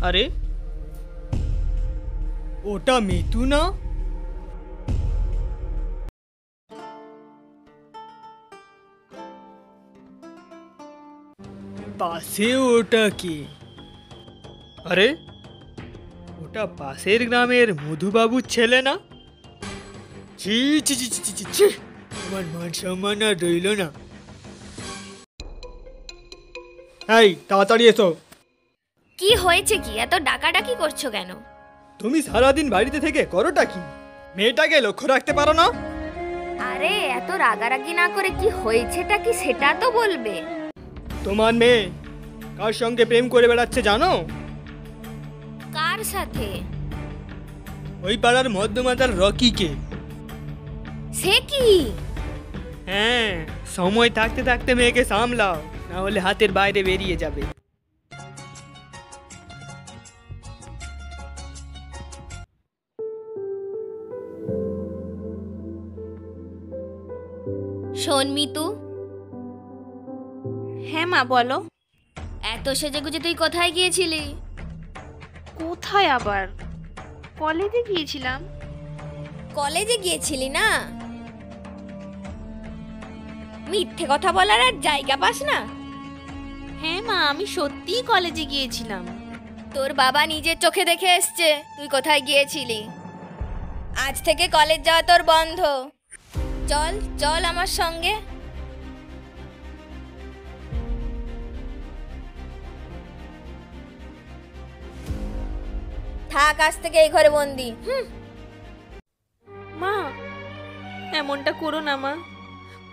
আরে ওটা মিতু না? পাশে ওটা কি? আরে ওটা পাশের গ্রামের মধুবাবুর ছেলে না? ছি ছি ছি ছি ছি ছি, আমার মান সম্মান আর রইল না। এই তাড়াতাড়ি এসো। কি হয়েছে? কি এত ডাকাডাকি করছো কেন? তুমি সারাদিন বাড়িতে থেকে করোটা কি? মেয়েটাকে লক্ষ্য রাখতে পারো না? আরে এত রাগারাগি না করে কি হয়েছেটা কি সেটা তো বলবে। তোমার মেয়ে কার সঙ্গে প্রেম করে বেড়াচ্ছে জানো? কার সাথে? ওই পাড়ার মধ্যমাতার রকিকে। সে কি? হ্যাঁ, সময় থাকতে থাকতে মেয়েকে সামলাও, না হলে হাতের বাইরে বেরিয়ে যাবে। শোন মিতু। হ্যাঁ মা বলো। এত সেজেগুজে তুই কোথায় গিয়েছিলি? কোথায় আবার? কলেজে গিয়েছিলাম। কলেজে গিয়েছিলি না? মিথ্যে কথা বলার আর জায়গা পাস না? হ্যাঁ মা, আমি সত্যিই কলেজে গিয়েছিলাম। তোর বাবা নিজের চোখে দেখে এসছে তুই কোথায় গিয়েছিলি। আজ থেকে কলেজ যাওয়া তোর বন্ধ। চল চল আমার সঙ্গে। থাক আজ থেকে এই ঘরে বন্দি। মা এমনটা করো না মা।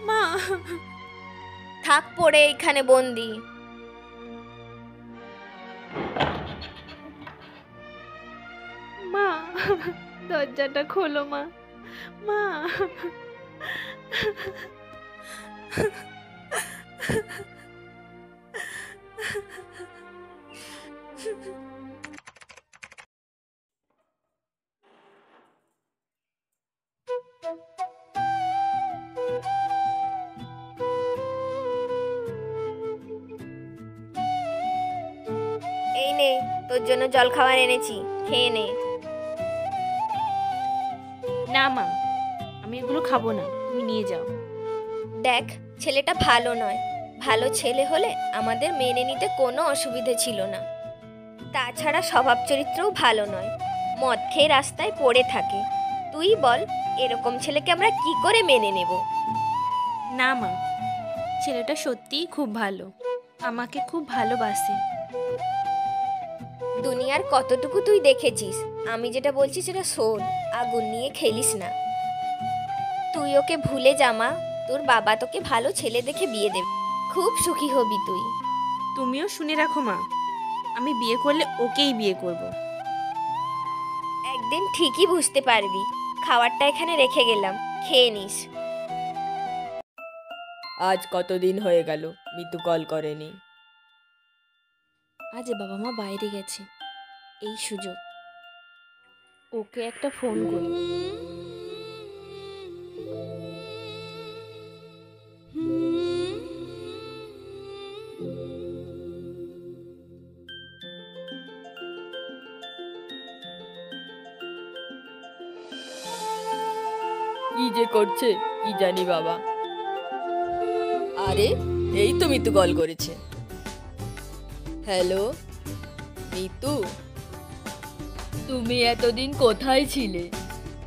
মা থাক পড়ে এইখানে বন্দি। মা দরজাটা খোলো মা। মা এই নে তোর জন্য জল খাবার এনেছি, খেয়ে নে। না মা, আমি এগুলো খাবো না, তুমি নিয়ে যাও। দেখ ছেলেটা ভালো নয়, ভালো ছেলে হলে আমাদের মেনে নিতে কোনো অসুবিধে ছিল না। তাছাড়া স্বভাব চরিত্রও ভালো নয়, মদ খেয়ে রাস্তায় পড়ে থাকে। তুই বল এরকম ছেলেকে আমরা কি করে মেনে নেব? না মা, ছেলেটা সত্যিই খুব ভালো, আমাকে খুব ভালোবাসে। দুনিয়ার কতটুকু তুই দেখেছিস, আমি যেটা বলছি সেটা শোন, আগুন নিয়ে খেলিস না। তুই ওকে ভুলে যা মা, তোর বাবা তোকে ভালো ছেলে দেখে বিয়ে দেবে, খুব সুখী হবি তুই। তুমিও শুনে রাখো মা, আমি বিয়ে করলে ওকেই বিয়ে করব। একদিন ঠিকই বুঝতে পারবি। খাবারটা এখানে রেখে গেলাম, খেয়ে নিস। আজ কতদিন হয়ে গেল মিতু কল করেনি। আজ বাবা মা বাইরে গেছে, এই সুযোগ, ওকে একটা ফোন করি। কি যে করছে কি জানি বাবা। আরে এই তো মিতু কল করেছে। হ্যালো মিতু, তুমি এতদিন কোথায় ছিলে?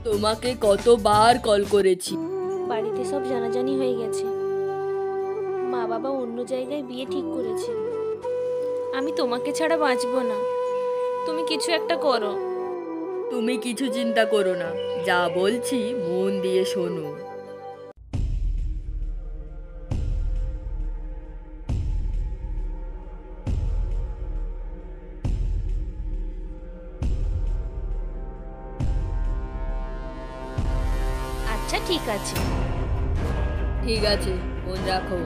তোমাকে কতবার কল করেছি। বাড়িতে সব জানাজানি হয়ে গেছে, মা বাবা অন্য জায়গায় বিয়ে ঠিক করেছে। আমি তোমাকে ছাড়া বাঁচবো না, তুমি কিছু একটা করো। তুমি কিছু চিন্তা করো না, যা বলছি মন দিয়ে শোনো। আচ্ছা ঠিক আছে। ঠিক আছে, ফোন রাখো।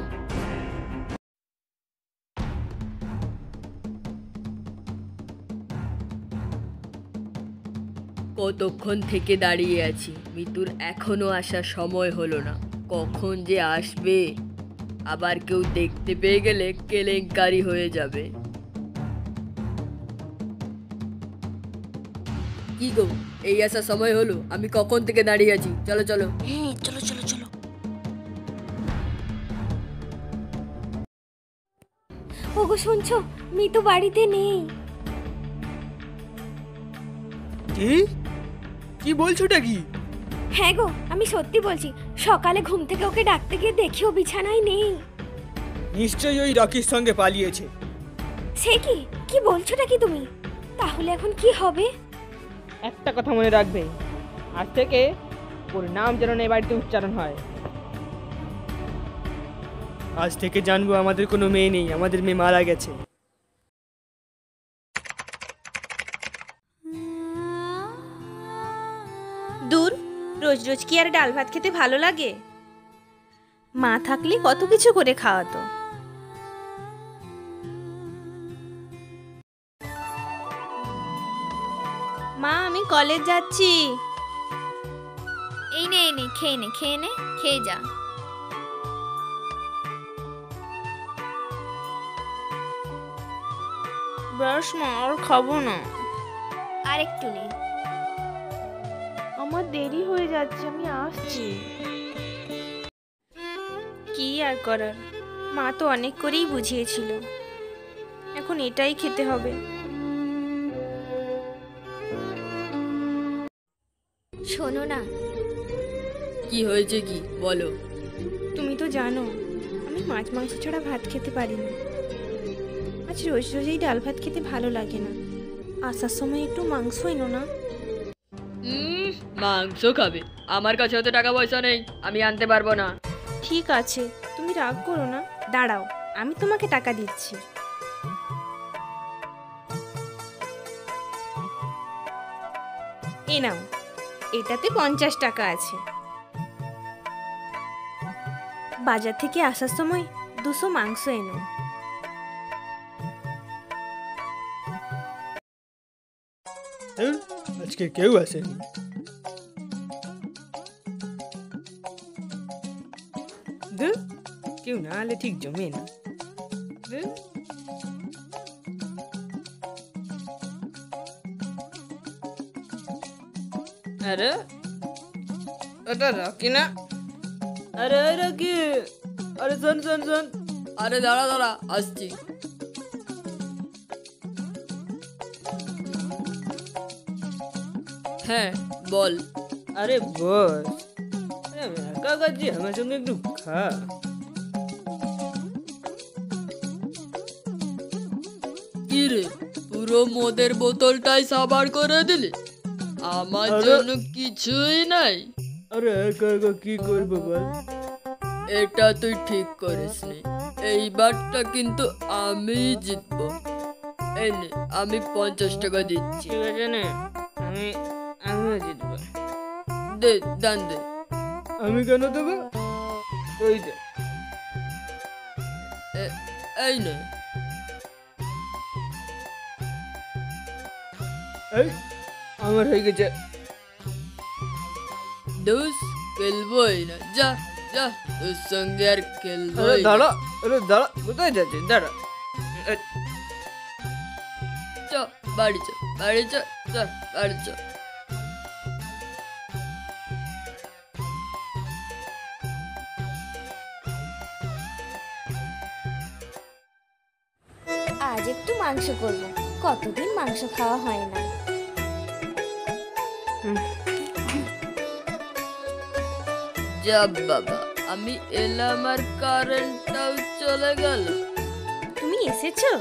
কতক্ষণ থেকে দাঁড়িয়ে আছি, মিতুর এখনো আসার সময় হলো না। কখন যে আসবে, আবার কেউ দেখতে পেয়ে গেলে কেলেঙ্কারি হয়ে যাবে। কি গো, এই আসার সময় হলো? আমি কখন থেকে দাঁড়িয়ে আছি। চলো চলো। হ্যাঁ চলো চলো চলো। ওগো শুনছো, মিতু বাড়িতে নেই। কি কি বলছোটা কি? হ্যাঁ গো, আমি সত্যি বলছি। সকালে ঘুম থেকে ওকে ডাকতে গিয়ে দেখি ও বিছানায় নেই। নিশ্চয়ই ওই রকির সঙ্গে পালিয়েছে। সে কি কি বলছোটা কি তুমি? তাহলে এখন কি হবে? একটা কথা মনে রাখবে, আজ থেকে ওর নাম যেন এই বাড়িতে উচ্চারণ হয়। আজ থেকে জানবো আমাদের কোনো মেয়ে নেই, আমাদের মেয়ে মারা গেছে। দূর, রোজ রোজ কি আর ডাল ভাত খেতে ভালো লাগে? মা থাকলে কত কিছু করে খাওয়াতো। মা আমি কলেজ যাচ্ছি। এই নে খেয়ে নে, খেয়ে নে, খেয়ে যা। ব্যাস মা, আর খাবো না। আর একটু নে। আমার দেরি হয়ে যাচ্ছে, আমি আসছি। কি আর করার, মা তো অনেক করেই বুঝিয়েছিল, এখন এটাই খেতে হবে। শোনো না, কি হয়েছে কি বলো? তুমি তো জানো আমি মাছ মাংস ছাড়া ভাত খেতে পারি না। আজ রোজ রোজ এই ডাল ভাত খেতে ভালো লাগে না। আসার সময় একটু মাংস এনো না। মাংস খাবে? আমার কাছে অত টাকা পয়সা নেই, আমি আনতে পারবো না। ঠিক আছে, তুমি রাগ করো না, দাঁড়াও আমি তোমাকে টাকা দিচ্ছি। এ নাও, এটাতে 50 টাকা আছে। বাজার থেকে আসার সময় 200 মাংস এনো। আজকে কেউ আসেনি। ধুর, কেউ না হলে ঠিক জমে না। ধুর। আরে ওটা রকি না? আরে রকি, আরে শোন শোন শোন। আরে দাঁড়া দাঁড়া, আসছি। হ্যাঁ বল। আরে বস, আরে একা কাজে আমার সঙ্গে একটু খা। কি রে, পুরো মদের বোতলটাই সাবার করে দিলি? আমার আরে- জন্য কিছুই নাই? আরে একা একা কি করবো বল? এটা তুই ঠিক করিসনি। এইবারটা কিন্তু আমি জিতবো। এই নে, আমি 50 টাকা দিচ্ছি। ঠিক আছে না, আমিও জিতবো। দে, দান দে। আমি কেন দেবো? ওই দে। এই নে। এই, আমার হয়ে গেছে। দোষ খেলবোই না, যা যা, তোর সঙ্গে আর আরে খেলবোই না। দাঁড়া, আরে দাঁড়া, কোথায় যাচ্ছিস? দাঁড়া। চ, বাড়ি চ, বাড়ি চ, চ, বাড়ি চ। আজ একটু মাংস করব। কতদিন মাংস খাওয়া হয় না। যা বাবা, আমি এলাম আর কারেন্টটাও চলে গেল। তুমি এসেছো?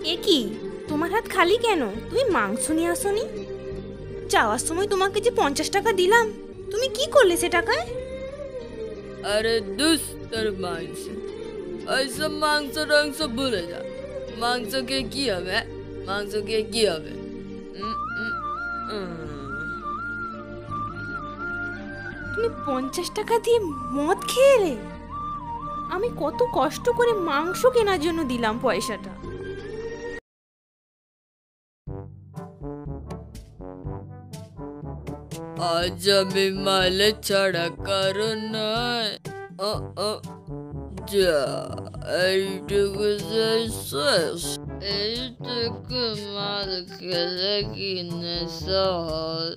এ কি, তোমার হাত খালি কেন? তুমি মাংস নিয়ে আসোনি? যাওয়ার সময় তোমাকে যে 50 টাকা দিলাম, তুমি কি করলে সে টাকায়? আরে দুস তোর মাংস, ওইসব মাংস টাংস ভুলে যা। মাংস কে কি হবে? মাংস কে কি হবে? তুমি 50 টাকা দিয়ে মদ খেয়ে এলে? আমি কত কষ্ট করে মাংস কেনার জন্য দিলাম পয়সাটা। আজ আমি মালে ছাড়া কারণ নয়। যা, এইটুকু যে শেষ, এইটুকু মার খেলে কি নেশা হয়?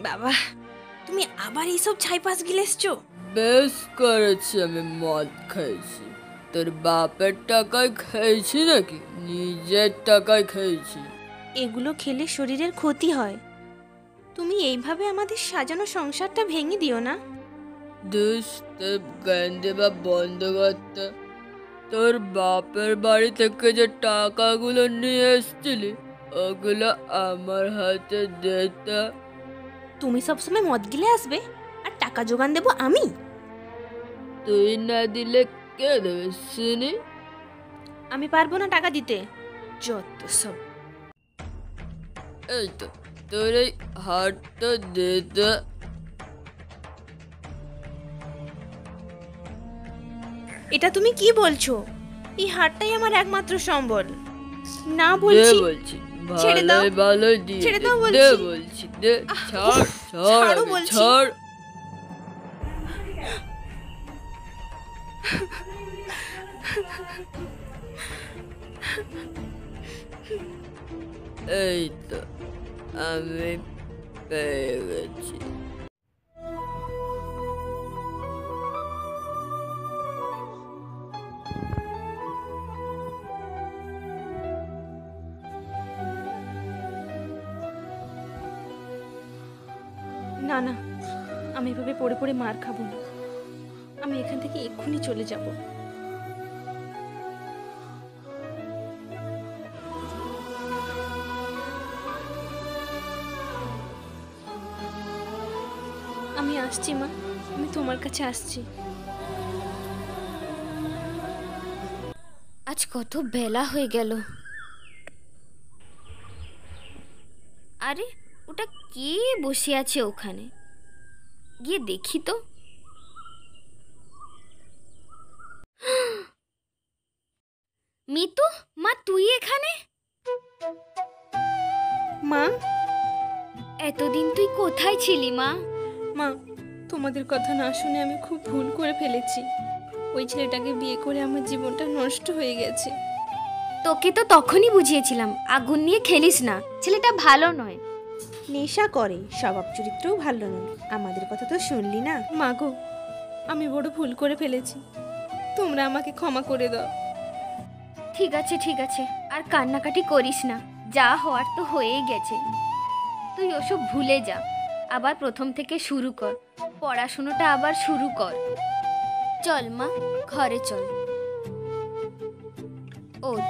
বাবা, তুমি আবার এইসব ছাইপাস গিলে এসছো? বেশ করেছি, আমি মদ খাইছি। তোর বাপের টাকায় খেয়েছি নাকি নিজের টাকায় খেয়েছি? এগুলো খেলে শরীরের ক্ষতি হয়। তুমি এইভাবে আমাদের সাজানো সংসারটা ভেঙে দিও না। দুস, তোর জ্ঞান দেবা বন্ধ করতে। তোর বাপের বাড়ি থেকে যে টাকাগুলো নিয়ে এসছিলি ওগুলো আমার হাতে দিতে। তুমি সবসময় মদ গিলে আসবে আর টাকা জোগান দেবো আমি? তুই না দিলে কে দেবে শুনি? আমি পারবো না টাকা দিতে। যত সব। এই তো তোর এই হাতটা দিতে। এটা তুমি কি বলছো? এই হারটাই আমার একমাত্র সম্বল। না দে বলছি। বলছি, ছেড়ে দাও। ভালোই ভালো দিয়ে ছেড়ে দে। দাও দে বলছি। বলছি, দে। আহ, ছাড় উফ, ছাড় ছাড়ো আগে, বলছি। ছাড়। এই তো আমি পেয়ে গেছি। না না, আমি এভাবে পড়ে পড়ে মার খাবো না। আমি এখান থেকে এক্ষুনি চলে যাব। আমি আসছি মা, আমি তোমার কাছে আসছি। আজ কত বেলা হয়ে গেল। আরে ওটা কে বসে আছে ওখানে? গিয়ে দেখি তো। মিতু, মা তুই এখানে? মা, এতদিন তুই কোথায় ছিলি মা? মা, তোমাদের কথা না শুনে আমি খুব ভুল করে ফেলেছি। ওই ছেলেটাকে বিয়ে করে আমার জীবনটা নষ্ট হয়ে গেছে। তোকে তো তখনই বুঝিয়েছিলাম আগুন নিয়ে খেলিস না, ছেলেটা ভালো নয়। নেশা করে, স্বভাব চরিত্রও ভালো নয়। আমাদের কথা তো শুনলি না। মা গো, আমি বড় ভুল করে ফেলেছি, তোমরা আমাকে ক্ষমা করে দাও। ঠিক আছে ঠিক আছে, আর কান্নাকাটি করিস না, যা হওয়ার তো হয়েই গেছে। তুই ওসব ভুলে যা, আবার প্রথম থেকে শুরু কর, পড়াশুনোটা আবার শুরু কর। চল মা, ঘরে চল। ওঠ।